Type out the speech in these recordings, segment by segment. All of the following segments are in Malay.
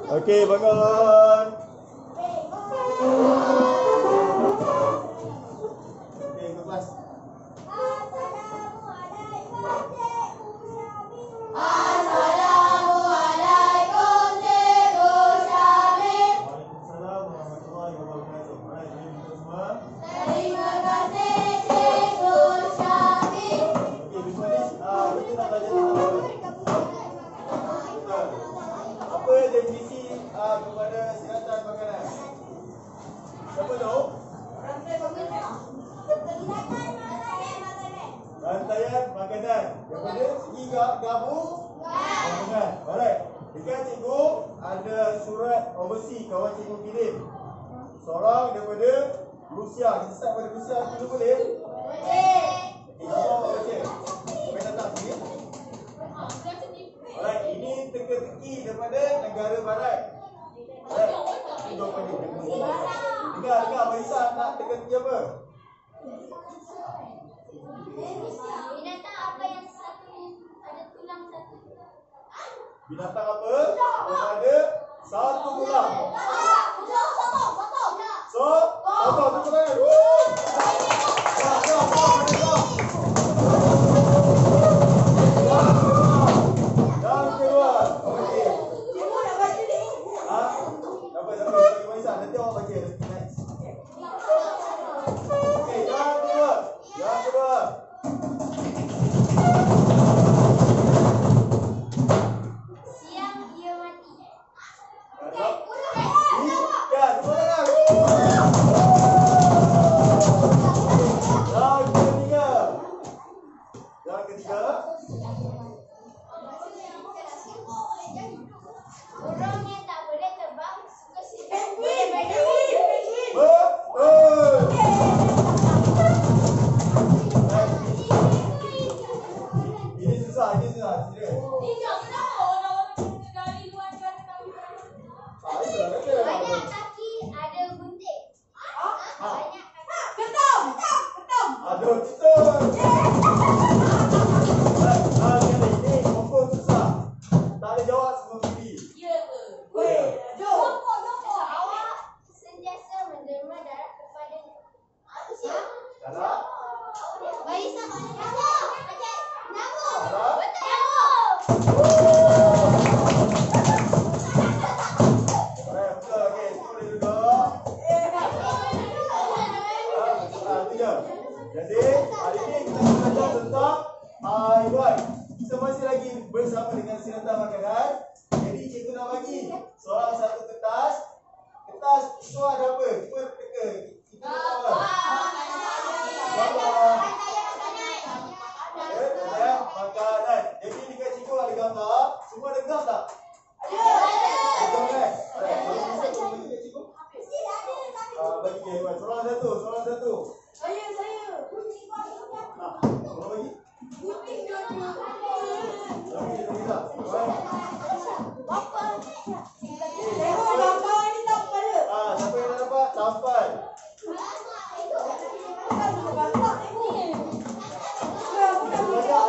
Okey, bangun. Okey, ke kelas. Assalamualaikum Cikgu Syamil. Waalaikumsalam warahmatullahi wabarakatuh. Baik, jadi kita semua. Terima kasih Cikgu Syamil. Okey, besok ni kita nak belajar tentang apa definisi kepada siratan makanan. Siapa tahu? Rantaian makanan daripada segi gabung makanan. Alright. Dekat cikgu ada surat overseas kawan cikgu kirim. Seorang daripada Rusia. Kita start pada Rusia dulu boleh? Boleh. InsyaAllah baca. Boleh datang sini. Alright, ini teka-teki daripada negara barat. Alright. Tunjuk pada dengar Marisa nak teka-teki apa? Binatang apa yang satu ada tulang satu? Binatang apa yang ada satu tulang? So, apa tu tangan? Yang kedua. Okey. Cikgu nak baca ni. Dapat bagi Marisa, nanti awak baca next. Okey, yang kedua. Yang kedua. Siang ia mati. Ya, semua tangan. Yang ketiga. Burung yang tak boleh terbang suka sifat. Betul. Ini susah, serius. Itulah kata. Banyak kaki ada gunting. Banyak kaki. Aduh, betul. Ini confirm susah. Tak ada jawab semua mesti. Awak sentiasa menderma darah kepada manusia. Salah. Marisa, nyamuk. Salah. Betul, nyamuk. Alright, betul. Okey, semua boleh duduk. Tiga. Jadi, hari ini kita belajar tentang haiwan. Kita masih lagi bersama dengan siratan makanan. Jadi, cikgu nak bagi seorang satu kertas. Kertas itu ada apa? Cuba teka. Kita tahu apa? Gambar. Ya, makanan. Jadi, dekat cikgu ada gambar. Semua dengar tak? Dengar kan? Alright, kalau bisa tolong bagi dekat cikgu. Bagi ke haiwan. Seorang satu. Tolong bagi. Bagi kita bisa. Alright. Siapa yang dah dapat? Tampan.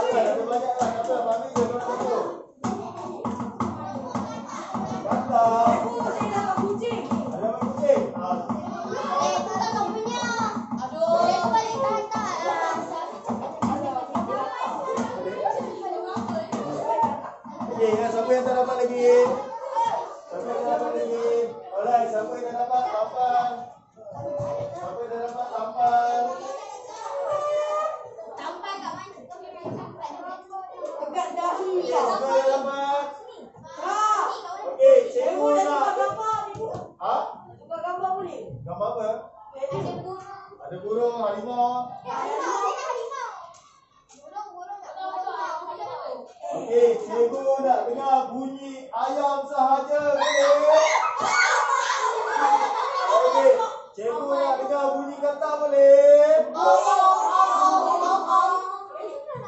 Ada banyak lah. Kata, mami je korang satu. Kata. Ada kucing. Okey, siapa yang tak dapat lagi? Alright, siapa yang dah dapat? Tampan. Siapa yang dah dapat? Tampan. Sampai kat mana? Okey, siapa yang dah dapat? Okey, cikgu nak. Gambar apa? Ada burung, harimau. Okey, cikgu nak dengar bunyi ayam sahaja. Boleh? Okey, cikgu nak dengar bunyi kata boleh?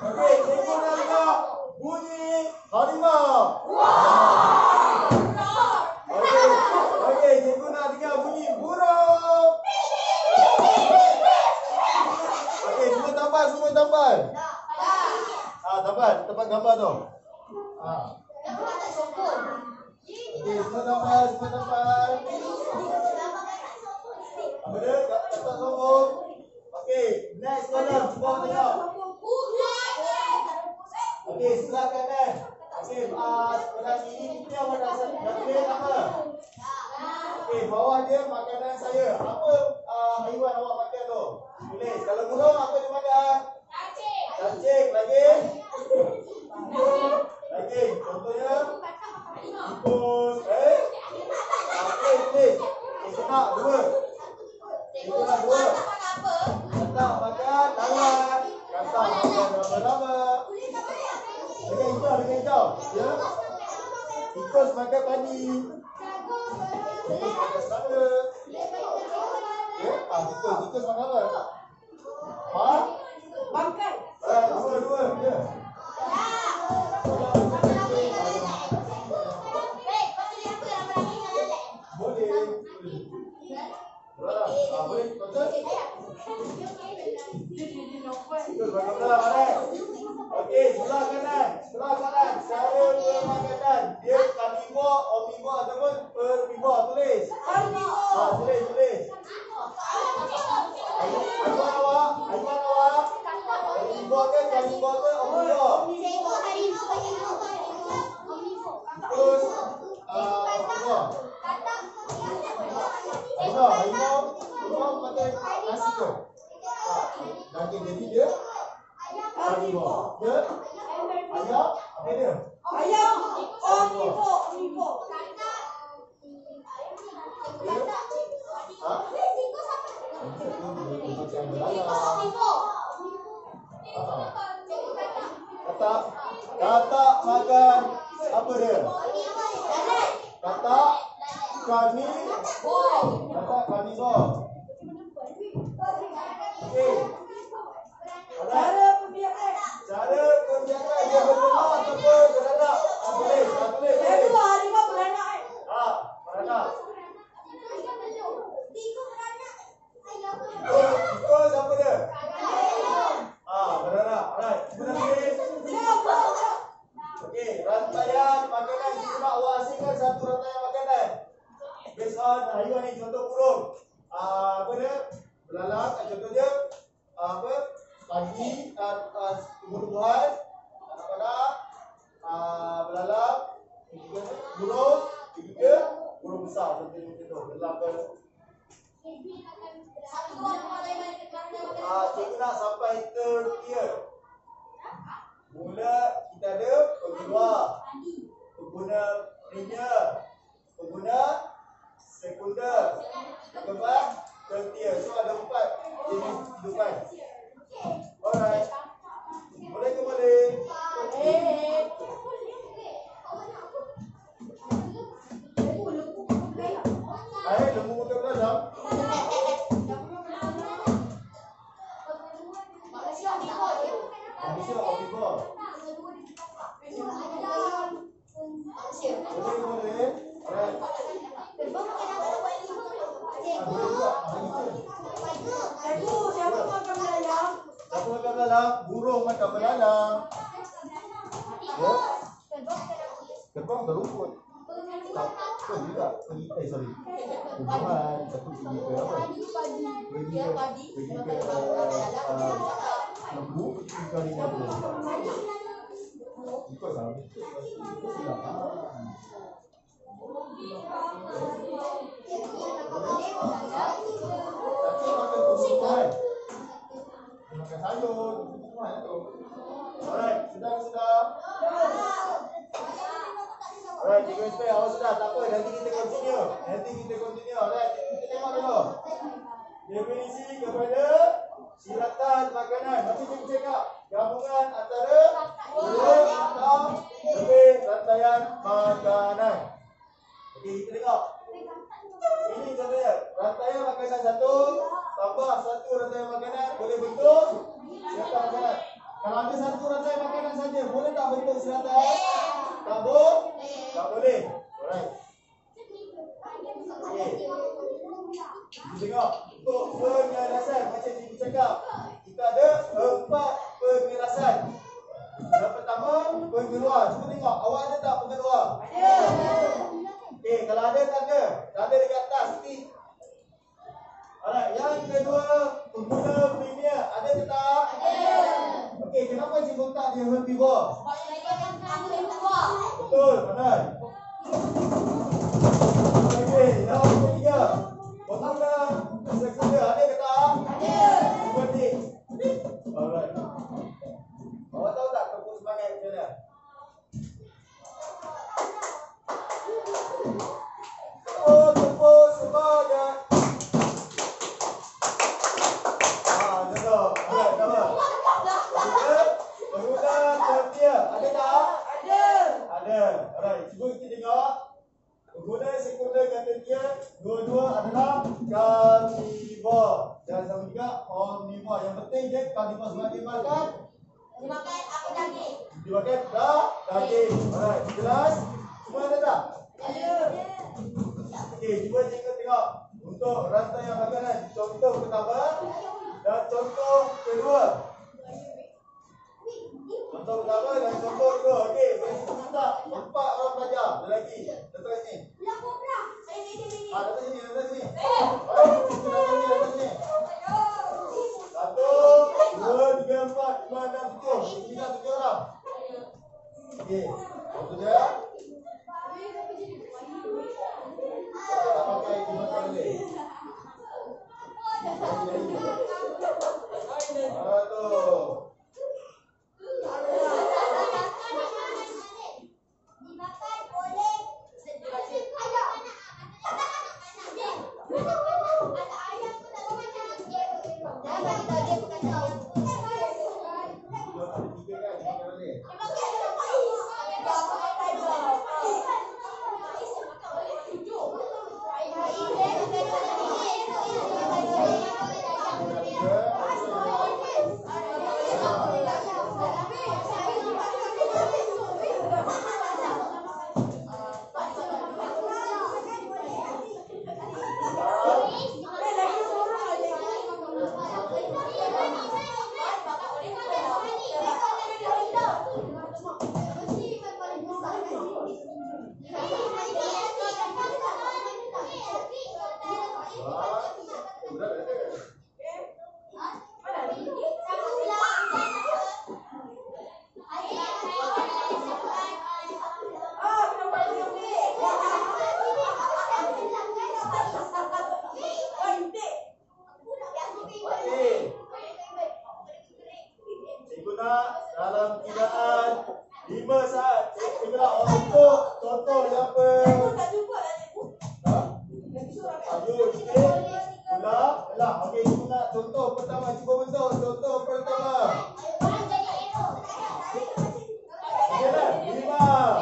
Okey, cikgu nak dengar bunyi harimau. Okey, cikgu nak dengar bunyi burung. Okey, semua tambah, semua tambah. Apa dia? Tak sombong. Okey, next column. Cuba tengok. Okey, sebelah kanan. Okey, sebelah kiri kita awak dah tulis apa? Okey, bawah dia makanan saya. Apa haiwan awak makan tu? Tulis. Kalau burung apa dia makan? Cacing. Lagi? Lagi. Contohnya? Tikus. Okey, tulis. Kena dua. Kena dua. Katak makan lalat. Katak makan lama-lama. Dengan hijau. Ya? Tikus makan padi. Tikus makan serangga. Ya? Tikus makan apa? Bangkai. Dua. Ya. Boleh. Boleh. Betul? Tikus makan belah. Okey, sebelah kanan. Cara bermakanan. Dia karnivor, omnivor ataupun herbivor. Tulis. Tulis. Haiwan awak. Herbivor ke karnivor ke omnivor? Terus omnivor. Harimau makan nasi ke? Daging, jadi dia karnivor. Dia ayam, apa dia? Ayam omnivor. Katak makan apa dia? Katak karnivor. Okey. Cara pembiakan dia bertelur ataupun beranak. Tulis. Harimau beranak. Beranak. Tikus apa dia? Beranak. Alright. Kita tulis. Okey, rantaian makanan. Kita nak awak asingkan satu rantaian makanan. Based on haiwan ni, contoh burung. Apa dia? Belalang. Contohnya pagi, tumbuh-tumbuhan, anak-anak, belalang, burung, ketiga burung besar. Contohnya macam tu. Belalang ke cikgu nak sampai third year. Mula kita ada pengguna primer, pengguna sekunder, keempat tertier. So ada 4 jenis kehidupan. Alright. Boleh ke boleh? Lembu makan belalang. Manusia omnivor. Boleh. Alright. Siapa makan belalang? Siapa makan belalang? Burung makan belalang. Ya. Kerbau berumput. Tak juga pergi tumbuhan, satu pergi ke apa? Pergi ke lembu, pergi ke harimau tu. Ikut lah. Tapi makan tumbuhan. Makan sayur, tumbuhan tu. Alright, sudah. Alright, cikgu inspire awak sudah. Tak apa, nanti kita continue. Alright, kita tengok dulu. Definisi kepada siratan makanan. Nanti cikgu cakap gabungan antara dua atau lebih rantaian makanan. Okey, kita tengok. Ini contohnya, rantaian makanan satu tambah satu rantaian makanan boleh bentuk siratan makanan. Kalau ada satu rantaian makanan saja, boleh tak bentuk siratan? Tak boleh. Alright. Okey. Tengok, untuk pengerasan macam cikgu cakap, kita ada 4 pengerasan. Yang pertama, pengeluar. Cuba tengok, awak ada tak pengeluar? Ada. ada tanda. Tanda dekat atas tick. Alright, yang kedua, pengguna premier ada ke tak? Ada. Okey, kenapa cikgu tak dia herbivore? Betul, pandai. Okey, yang ketiga, pengguna sekunder ada ke tak? Ada. Cuba tick. Alright. Awak tahu tak tepuk semangat macam mana? Oh, tepuk semangat. Ada. Alright, cuba kita tengok. Pengguna sekunder kata dia dua-dua adalah carnivore. Dan sama juga omnivore. Yang penting dia carnivore sebab dia makan Dimakan apa daging? Dimakan daging. Alright, jelas? Semua ada tak? Ada. Okey, cuba cikgu tengok untuk rantai yang makanan. Contoh pertama dan contoh kedua. Contoh pertama dan contoh kedua. Okey, boleh kita minta 4 orang pelajar. Lelaki. Datang sini. Datang sini, datang sini. Alright, kita datang sini, datang sini. 1, 2, 3, 4, 5, 6, 7. Kita 7 orang. Okey, itu dia. Tak pakai dimakan boleh. Tu. Dalam kiraan 5 saat cikgu nak untuk contoh yang apa? Ayo sikit. Ulang. Okey, cikgu nak contoh pertama. Cuba bentuk contoh pertama. Jalan 5 4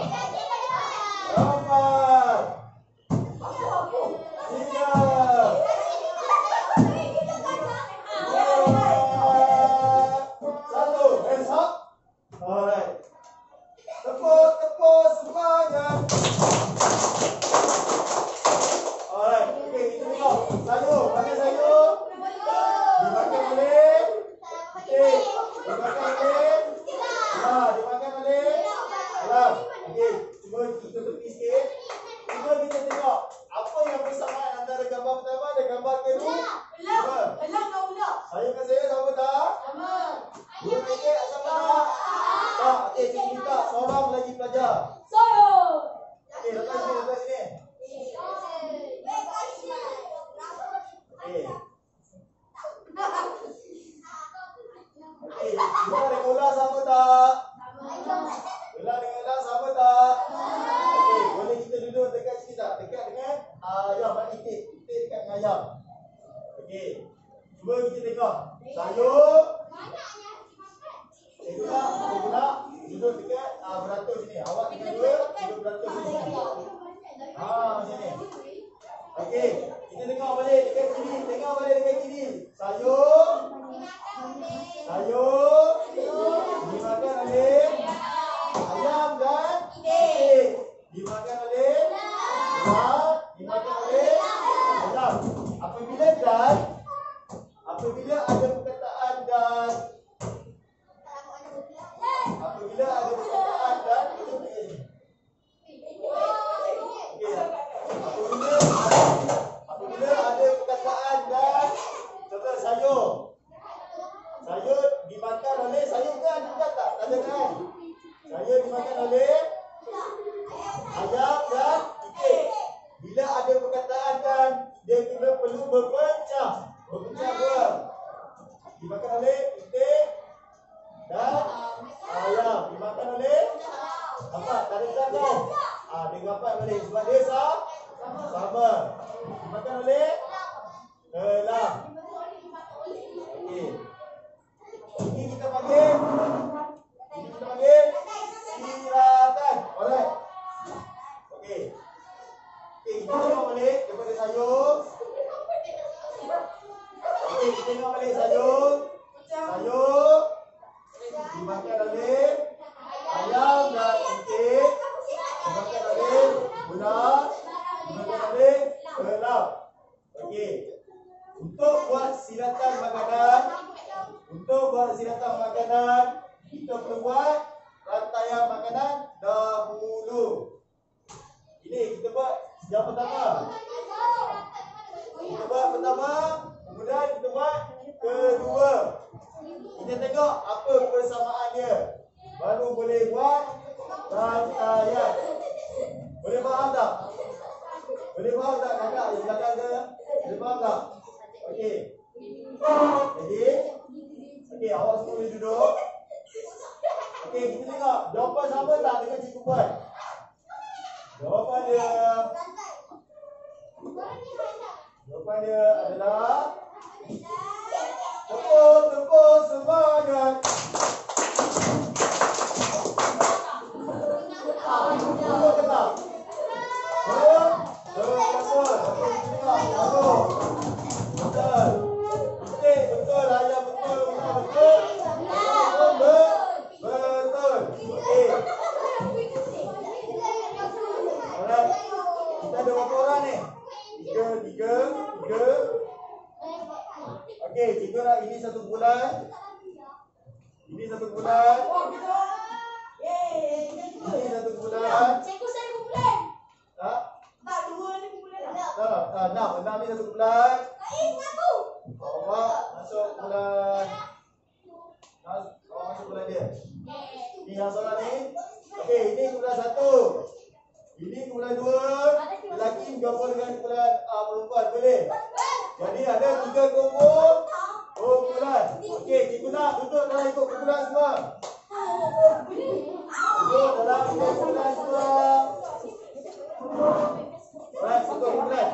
Apabila ada perkataan dan itu begini. Okey. Apabila Dia sama. Dimakan oleh elang. Okey. Ini kita panggil siratan. Alright. Okey. Okey, kita tengok balik daripada sayur. Okey, kita tengok balik sayur. Sayur dimakan oleh ayam dan itik. Dimakan oleh ular. Dimakan oleh elang. Okey. Untuk buat siratan makanan, kita perlu buat rantaian makanan dahulu. Ini kita buat yang pertama. Kita buat pertama, kemudian kita buat kedua. Kita tengok apa persamaan dia. Baru boleh buat rantaian. Boleh faham tak? Boleh faham tak kakak yang belakang tu? Boleh faham tak? Okey. Jadi, awak semua boleh duduk. Okey, kita tengok jawapan sama tak dengan cikgu buat? Jawapan dia adalah tepuk semangat. Betul ke tak? Betul. Okey, kita tengok. Betul. Betul. Ayah betul. Betul. Betul. Okey. Alright. Kita ada berapa orang ni? Tiga. Okey, cikgu nak ini 1 bulan. Ini 1 bulan. Ini 1 bulan. Cikgu saya kumpulan. Tak? Tak, 2 ni kumpulan. Tak. 6 ni 1 bulan. Awak masuk bulan. Awak masuk bulan dia. Ni yang soalan ni. Okey, ini bulan 1. Ini bulan 2. Lelaki gabung dengan bulan perempuan. Boleh? Jadi ada 3 kumpulan. Okey, cikgu nak duduk dalam ikut kumpulan semua. Duduk dalam ikut kumpulan semua. Baik, ikut kumpulan.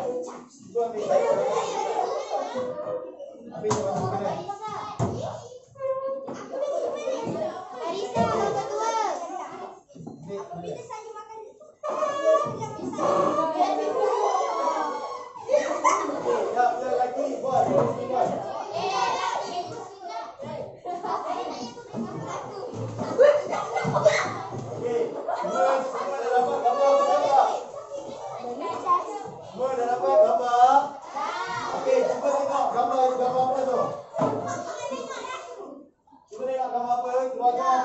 Cikgu ambil. Ambil kumpulan. Semua dah dapat gambar? Okey, cuba tengok gambar apa tu? Cuba tengok gambar apa? Keluarkan.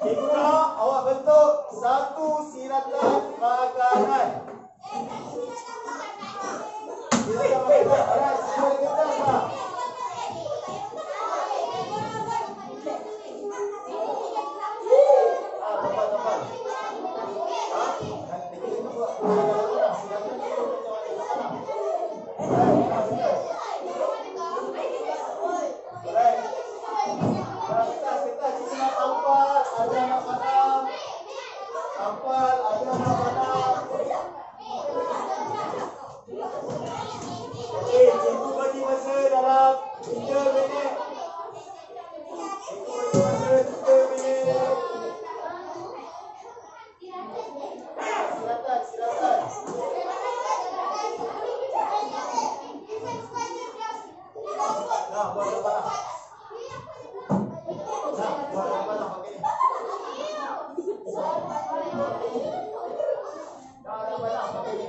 Cikgu nak awak bentuk satu siratan makanan. Siratan makanan. Alright, semua ada kertas tak? Tempat. Nanti kita buat siratan kertas cikgu nak tampal, ada anak padam. Tampal, ada anak padam. Okey, cikgu bagi masa dalam 3 minit. Cikgu bagi masa 3 minit. Silakan. Nah, buat apa lah? Buat apa lah pakai ni? Ada apa lah pakai ni?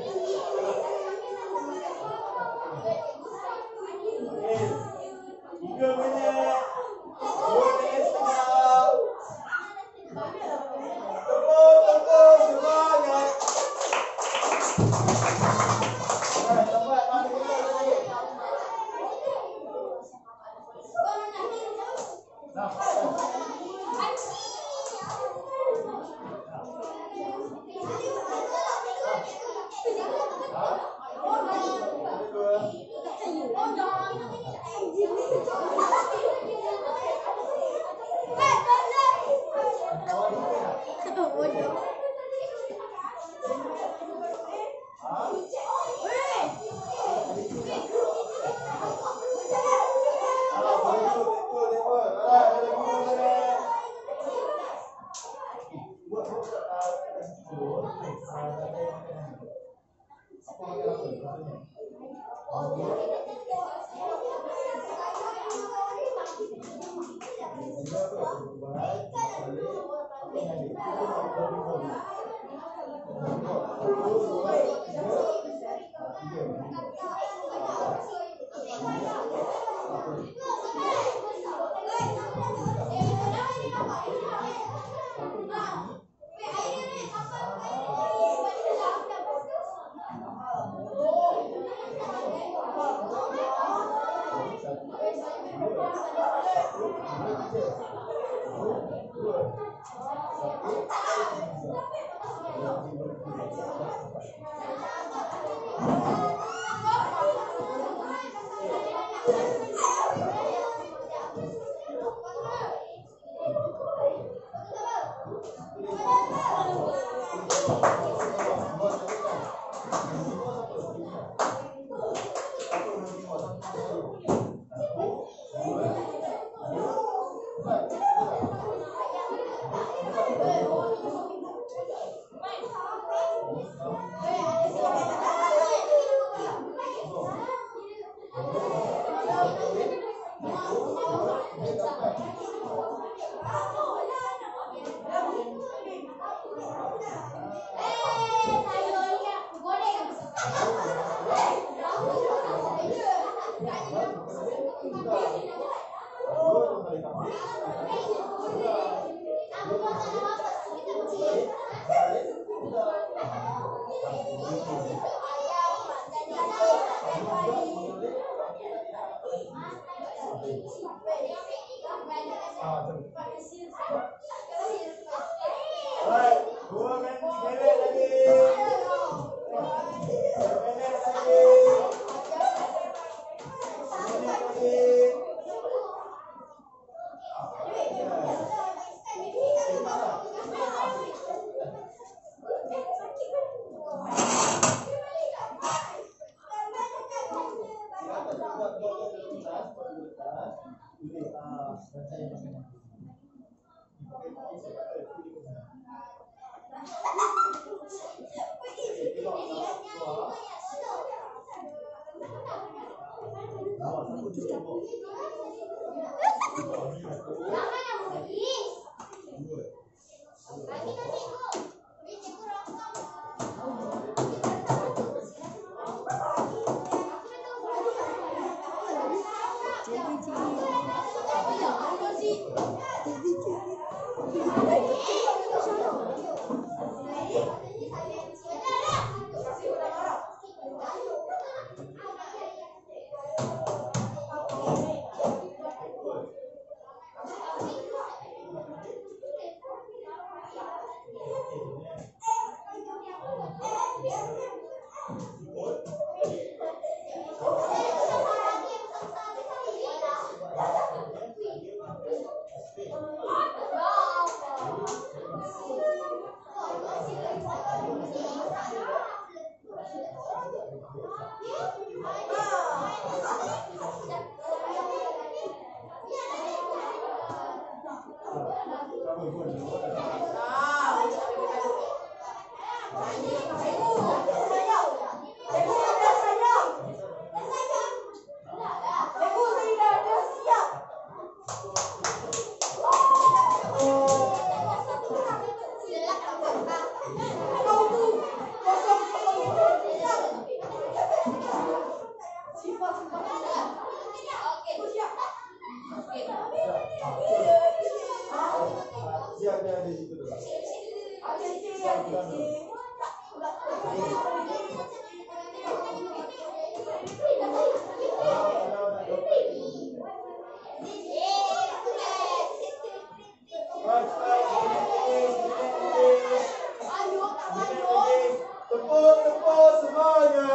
Okey. 3 minit. 2 minit setengah. Tepuk semangat. Tempat mana kita tadi? Nah. satunya. Alright, 2 minit lagi. 2 minit lagi. 2 minit lagi. Tepuk semuanya.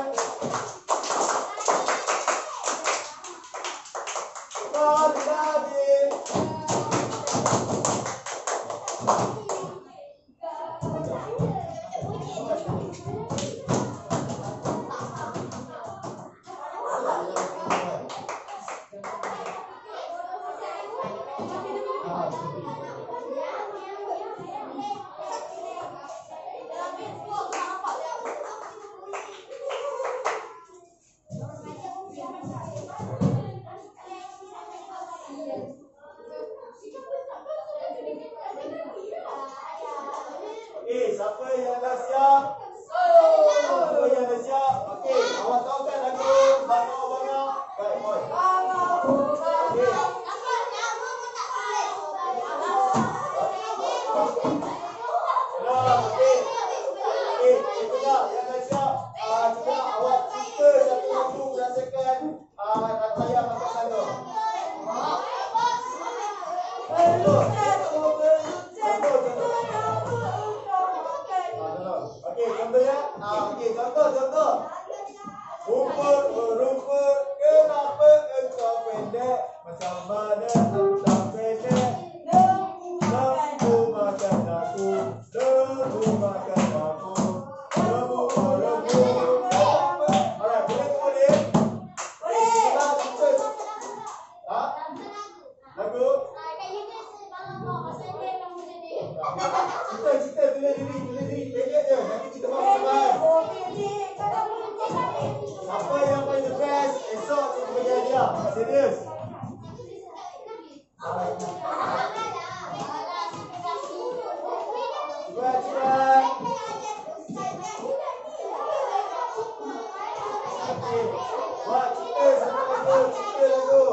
contoh. Rumput, kenapa engkau pendek? Macam mana engkau pendek? Lembu makan aku, lembu makan aku, lembu. Alright, boleh? Ha? Lagu? Kita tulis diri, pendek je. Nanti kita buat percubaan. Siapa yang paling the best, esok kita bagi hadiah. Serius? Cepat. Buat cerita satu lagu.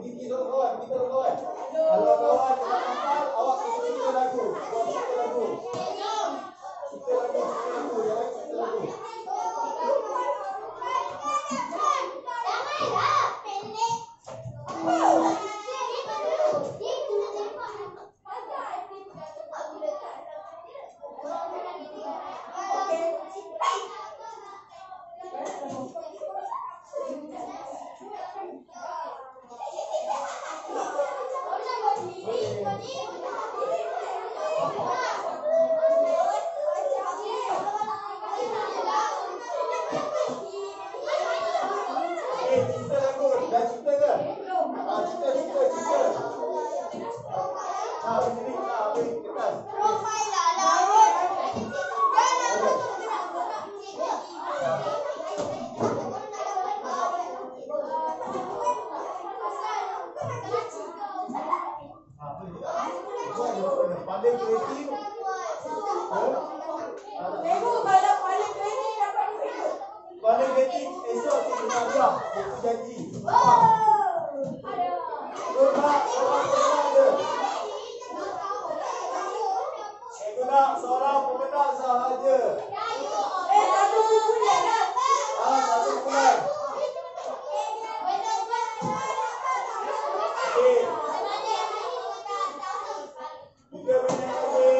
Kita kawan. Kalau kawan tak hafal, awak kena cerita lagu. Buat cerita lagu. Cerita lagu. Jangan cerita lagu. Cerita lagu. Dah cerita ke? Cerita. Beri kertas. Paling kreatif. Paling kreatif esok kita hadiah. Itu janji. Seorang pemenang sahaja. Satu bulan. Tiga minit lagi.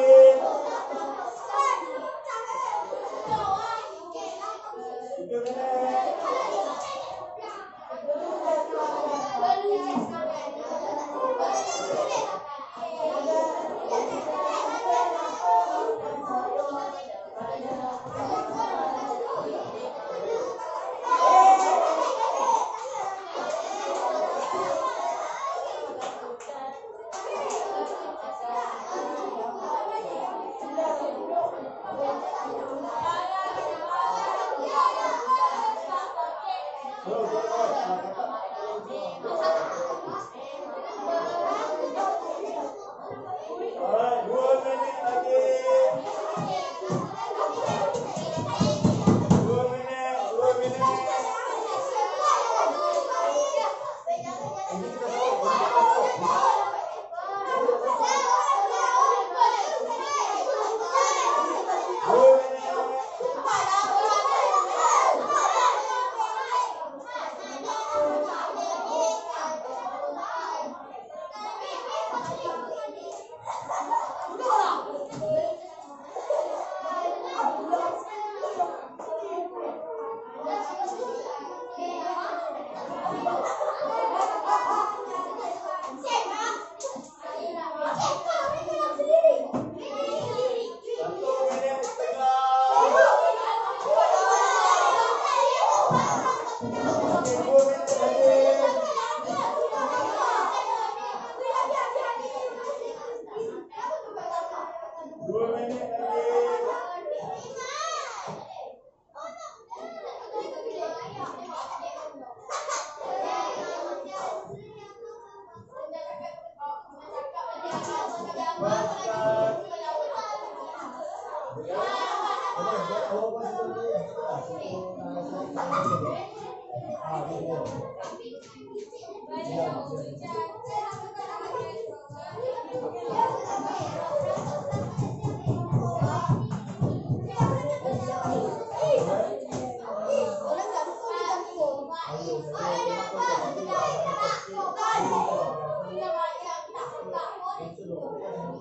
3 minit. Alright, 2 minit lagi. 2 minit. Ini kita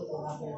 Terima kasih.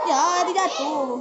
Ya, dia jatuh.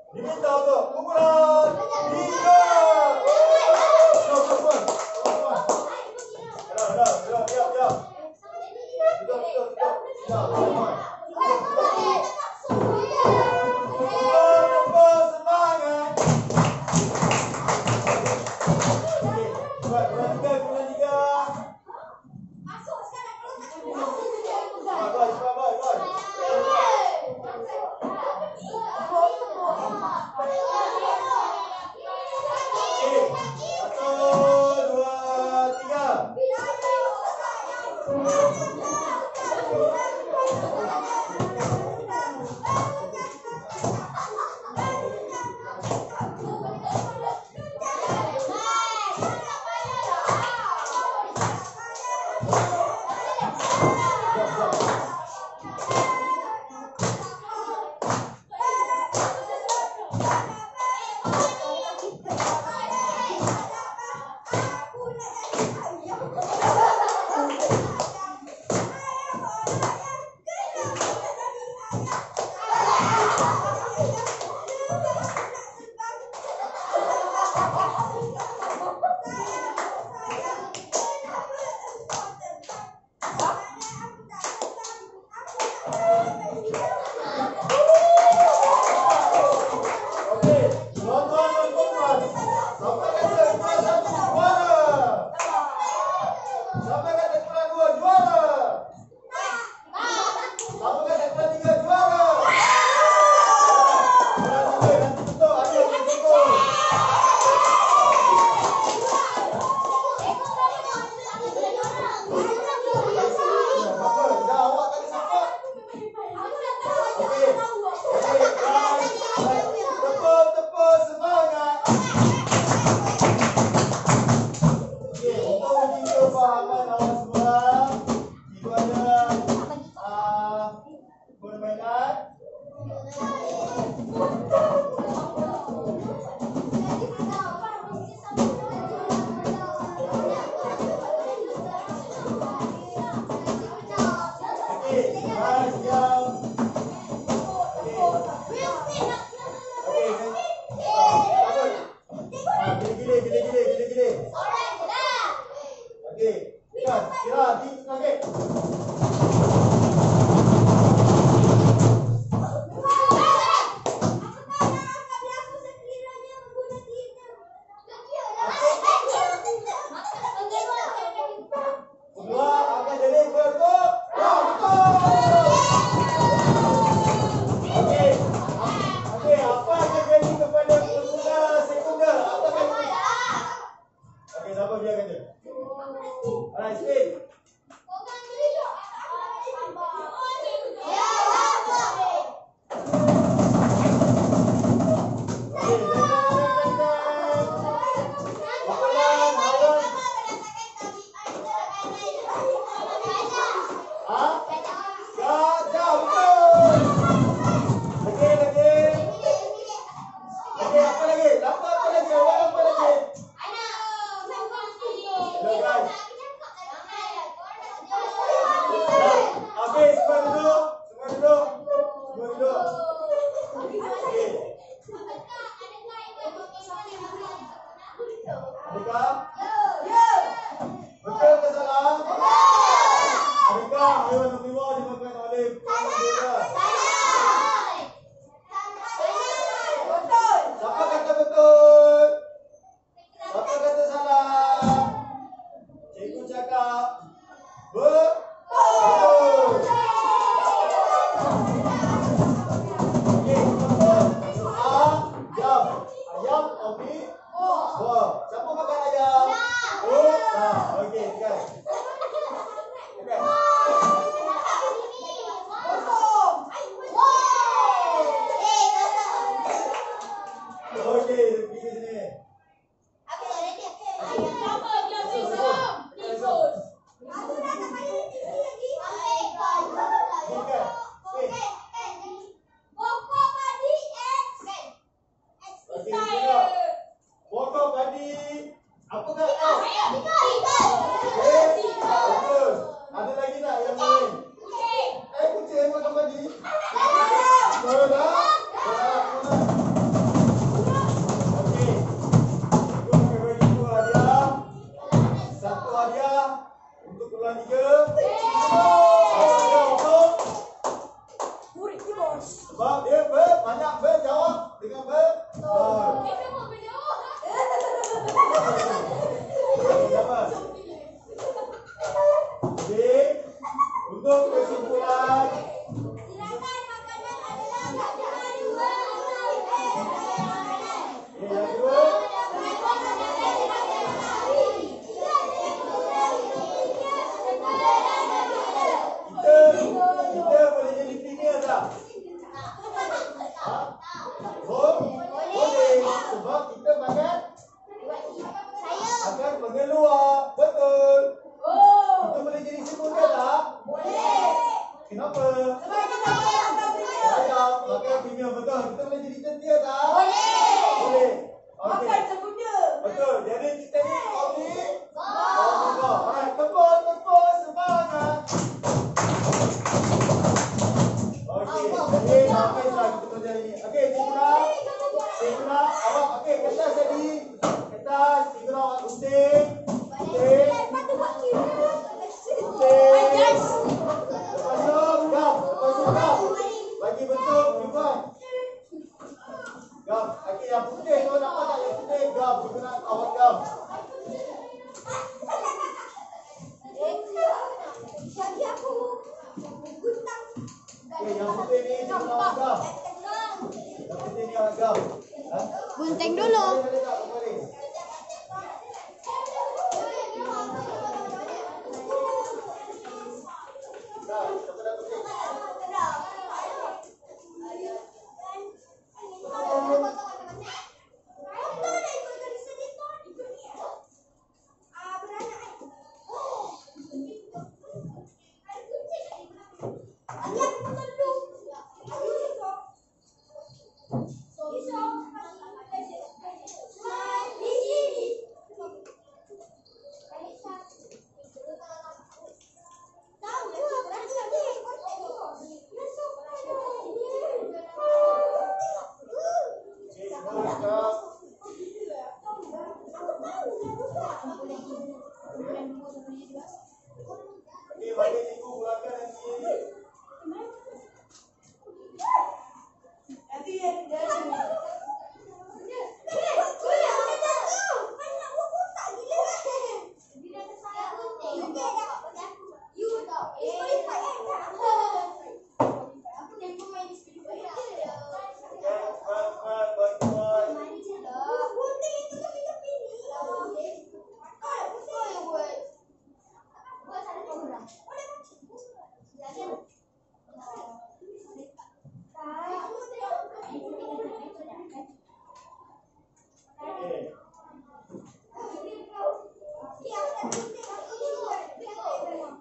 Diminta untuk pukulan 3. Bukan. Pokok padi X. Okey, tengok. Pokok padi. Apakah X? Okey, betul. Ada lagi tak yang lain? Kucing makan padi. Betul tak? Okey. Cikgu akan bagi 2 hadiah. 1 hadiah untuk keluar 3. 1 hadiah untuk sebab dia banyak berjawab dengan betul. Sama. Jadi, untuk kesimpulan, yang kedua, kita boleh jadi premier tak? Boleh. Sebab kita akan mengeluar. Betul. Kita boleh jadi semuanya tak? Kenapa? Sayang, makan premier betul. Kita boleh jadi tentia tak? Boleh. Okey. Betul. Jadi kita ni alright, tepuk semangat. Okey. Jadi sampai dah kita belajar ini. Okey, Cikgu nak awak okey, kertas tadi. Kertas, Cikgu nak awak gunting. Lepas tu gam. Bagi bentuk ribbon. Gam. Okey, yang putih tu nampak tak yang putih? Gam. Cikgu nak awak gam. Okey, yang putih ni Cikgu nak awak gam. Yang putih ni awak gam. Gunting dulu. Okey, bagi Cikgu mulakan nanti.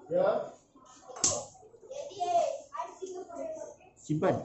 Ya. Simpan.